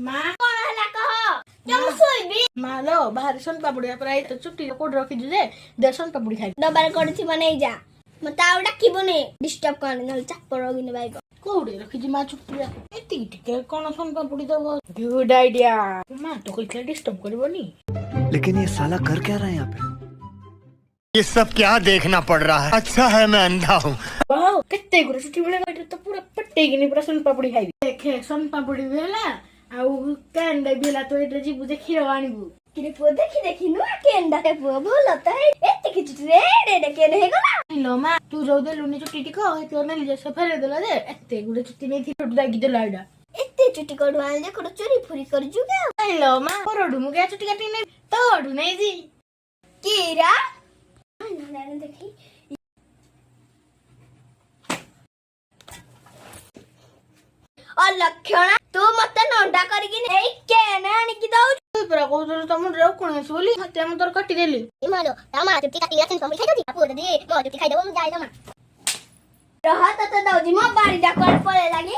माँ कौन हला कह जम सोइबी माँ लो बाहर सन पापड़ी पर आई तो चुट्टी कोड रखी जे दर्शन पापड़ी खाई डबार करछि बनै जा मता आउ डाकिबोनी डिस्टर्ब करने नल चाप रगिने भाई कोडे रखी माँ चुट्टी एति टिके कोन सन पापड़ी दबो गुड आइडिया माँ तो कोई डिस्टर्ब करबोनी। लेकिन ये साला कर क्या रहा है यहाँ पे? ये सब क्या देखना पड़ रहा है? अच्छा है मैं अंधा हूँ। वाह केते गुरे छुट्टी बेले बैठे तो पूरा पट्टे गिनी पूरा सन पापड़ी खाइबी देखे सन पापड़ी भेला आउ कांडे भेला तो एटे जीबु जे खीर आनिबु किने पो देखि नु केंडा ते पो बोल त है एते किछ रे रे के ने गला हेलो माँ तू जो दे लुनी चुट्टी टिको तो ने लिजे सफरे देला दे एते गुरे छुट्टी नै थी टुट दागी देला एडा एते चुटी कोड वाले कोड चोरी फुरी कर जुगा हेलो माँ कोरडु मुगे चुट्टी काटी नै तोडु नै जी कीरा नाने देखि और लक्षणा तू मते नंडा करगी नै केने आनी की दउ पुरा को तो तुम रे कोन सोली हते हम तोर काटी देली इमालो तामा चुटी काटी यासिन समी खाइ दति आपो दे मो चुटी खाइ दबो जाय जमा रहत त दउजी म बारी डा कर पळे लागी